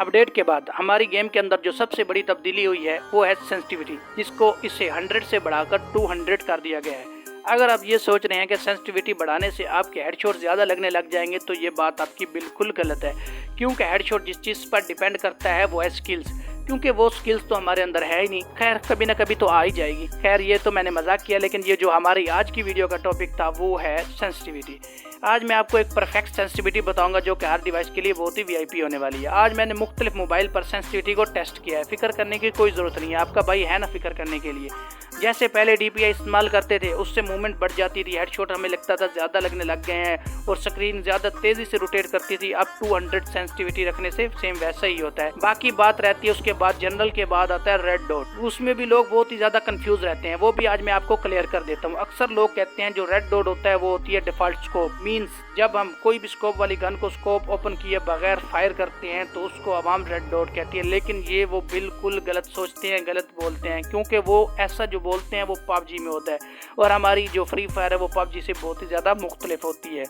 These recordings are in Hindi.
अपडेट के बाद हमारी गेम के अंदर जो सबसे बड़ी तब्दीली हुई है वो है सेंसिटिविटी, जिसको इसे 100 से बढ़ाकर 200 कर दिया गया है। अगर आप ये सोच रहे हैं कि सेंसिटिविटी बढ़ाने से आपके हेडशॉट ज़्यादा लगने लग जाएंगे तो ये बात आपकी बिल्कुल गलत है, क्योंकि हेडशॉट जिस चीज़ पर डिपेंड करता है वो है स्किल्स, क्योंकि वो स्किल्स तो हमारे अंदर है ही नहीं। खैर कभी ना कभी तो आ ही जाएगी। खैर ये तो मैंने मजाक किया, लेकिन ये जो हमारी आज की वीडियो का टॉपिक था वो है सेंसिटिविटी। आज मैं आपको एक परफेक्ट सेंसिटिविटी बताऊंगा जो कि हर डिवाइस के लिए बहुत ही वीआईपी होने वाली है। आज मैंने मुख्तलिफ मोबाइल पर सेंसिटिविटी को टेस्ट किया है। फिक्र करने की कोई ज़रूरत नहीं है, आपका भाई है ना फिक्र करने के लिए। जैसे पहले DPI इस्तेमाल करते थे उससे मूवमेंट बढ़ जाती थी, हेडशॉट हमें लगता था ज़्यादा लगने लग गए हैं और स्क्रीन ज़्यादा तेज़ी से रोटेट करती थी। अब 200 सेंसिटिविटी रखने से सेम वैसा ही होता है। बाकी बात रहती है उसके बाद जनरल के बाद आता है रेड डॉट। उसमें भी लोग बहुत ही ज़्यादा कंफ्यूज रहते हैं, वो भी आज मैं आपको क्लियर कर देता हूँ। अक्सर लोग कहते हैं जो रेड डॉट होता है वो होती है डिफ़ॉल्ट स्कोप, मीन्स जब हम कोई भी स्कोप वाली गन को स्कोप ओपन किए बगैर फायर करते हैं तो उसको आवाम रेड डॉट कहती है। लेकिन ये वो बिल्कुल गलत सोचते हैं, गलत बोलते हैं, क्योंकि वो ऐसा जो बोलते हैं वो PUBG में होता है और हमारी जो फ्री फायर है वो PUBG से बहुत ही ज़्यादा मुख्तलिफ होती है।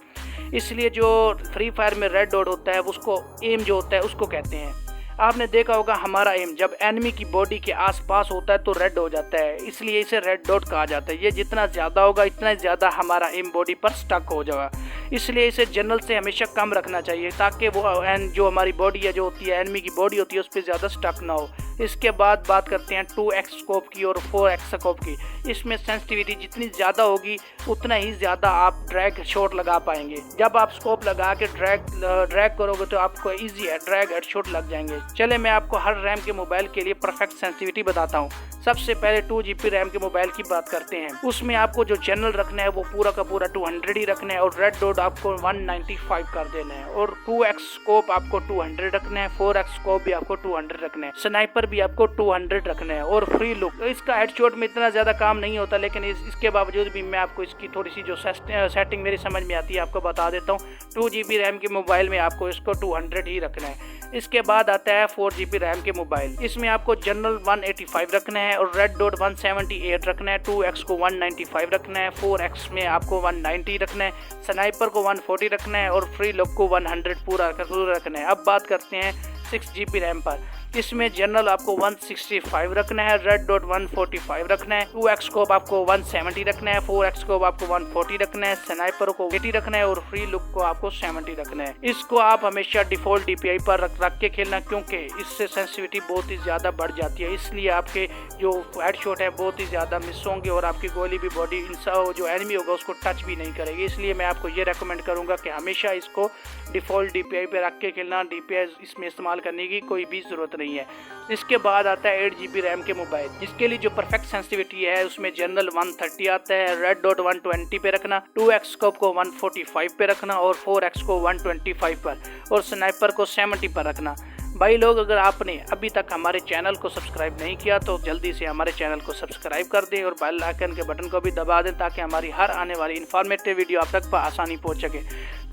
इसलिए जो फ्री फायर में रेड डॉट होता है उसको एम जो होता है उसको कहते हैं। आपने देखा होगा हमारा एम जब एनिमी की बॉडी के आसपास होता है तो रेड हो जाता है, इसलिए इसे रेड डॉट कहा जाता है। ये जितना ज़्यादा होगा इतना ज़्यादा हमारा एम बॉडी पर स्टक हो जाएगा, इसलिए इसे जनरल से हमेशा कम रखना चाहिए ताकि वो जो हमारी बॉडी है जो होती है एनिमी की बॉडी होती है उस पर ज़्यादा स्टक ना हो। इसके बाद बात करते हैं 2x स्कोप की और 4x स्कोप की। इसमें सेंसिटिविटी जितनी ज़्यादा होगी उतना ही ज़्यादा आप ड्रैग शॉट लगा पाएंगे। जब आप स्कोप लगा के ड्रैग करोगे तो आपको ईजी है ड्रैग हेड शॉट लग जाएंगे। चले मैं आपको हर रैम के मोबाइल के लिए परफेक्ट सेंसिटिविटी बताता हूँ। सबसे पहले 2GB रैम के मोबाइल की बात करते हैं। उसमें आपको जो चैनल रखना है वो पूरा का पूरा 200 ही रखना है और रेड डॉट आपको 195 कर देना है और 2x स्कोप आपको 200 रखना है, 4x स्कोप भी आपको 200 रखना है, स्नाइपर भी आपको 200 रखना है और फ्री लुक। इसका हेडशॉट में इतना ज़्यादा काम नहीं होता, लेकिन इसके बावजूद भी मैं आपको इसकी थोड़ी सी जो सेटिंग मेरी समझ में आती है आपको बता देता हूँ। 2GB रैम के मोबाइल में आपको इसको 200 ही रखना है। इसके बाद आता है 4GB रैम के मोबाइल। इसमें आपको जनरल 185 रखना है और रेड डॉट 178 रखना है, 2x को 195 रखना है, 4x में आपको 190 रखना है, स्नाइपर को 140 रखना है और फ्री लुक को 100 पूरा रखना है। अब बात करते हैं 6GB रैम पर। इसमें जनरल आपको 165 रखना है, रेड डॉट 145 रखना है, 2x स्कोप आपको 170 रखना है, 4x स्कोप आपको 140 रखना है, स्नाइपर को 80 रखना है और फ्री लुक को आपको 70 रखना है। इसको आप हमेशा डिफॉल्ट DPI पर रख के खेलना, क्योंकि इससे सेंसिटिविटी बहुत ही ज़्यादा बढ़ जाती है। इसलिए आपके जो हेडशॉट है बहुत ही ज़्यादा मिस होंगे और आपकी गोली भी बॉडी जो एनिमी होगा उसको टच भी नहीं करेगी। इसलिए मैं आपको ये रेकमेंड करूँगा कि हमेशा इसको डिफॉल्ट DPI पर रख के खेलना। DPI इसमें इस्तेमाल करने की कोई भी ज़रूरत नहीं है। इसके बाद आता है 8GB रैम के मोबाइल। इसके लिए जो परफेक्ट सेंसिटिविटी है उसमें जनरल 130 आता है, रेड डॉट 120 पे रखना, 2x स्कोप को 145 पे रखना और 4x को 125 पर और स्नाइपर को 70 पर रखना। भाई लोग, अगर आपने अभी तक हमारे चैनल को सब्सक्राइब नहीं किया तो जल्दी से हमारे चैनल को सब्सक्राइब कर दें और बेल आइकन के बटन को भी दबा दें ताकि हमारी हर आने वाली इन्फॉर्मेटिव वीडियो आप तक आसानी पहुंच सके।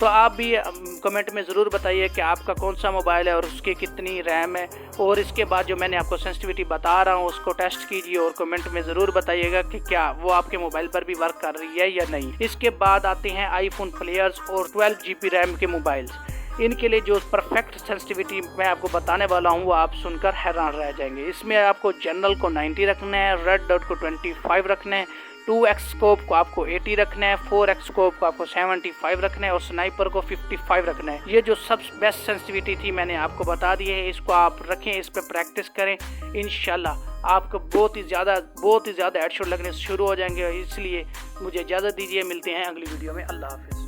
तो आप भी कमेंट में ज़रूर बताइए कि आपका कौन सा मोबाइल है और उसकी कितनी रैम है, और इसके बाद जो मैंने आपको सेंसिटिविटी बता रहा हूँ उसको टेस्ट कीजिए और कमेंट में ज़रूर बताइएगा कि क्या वो आपके मोबाइल पर भी वर्क कर रही है या नहीं। इसके बाद आते हैं आईफोन प्लेयर्स और 12GB रैम के मोबाइल्स। इनके लिए जो परफेक्ट सेंसिटिविटी मैं आपको बताने वाला हूँ वो आप सुनकर हैरान रह जाएंगे। इसमें आपको जनरल को 90 रखना है, रेड डॉट को 25 रखना है, 2x स्कोप को आपको 80 रखना है, 4x स्कोप को आपको 75 रखना है और स्नाइपर को 55 रखना है। ये जो सब बेस्ट सेंसिटिविटी थी मैंने आपको बता दी है, इसको आप रखें, इस पर प्रैक्टिस करें, इंशाल्लाह आपको बहुत ही ज़्यादा हेडशॉट लगने शुरू हो जाएंगे। इसलिए मुझे इजाज़त दीजिए, मिलते हैं अगली वीडियो में। अल्लाह हाफिज़।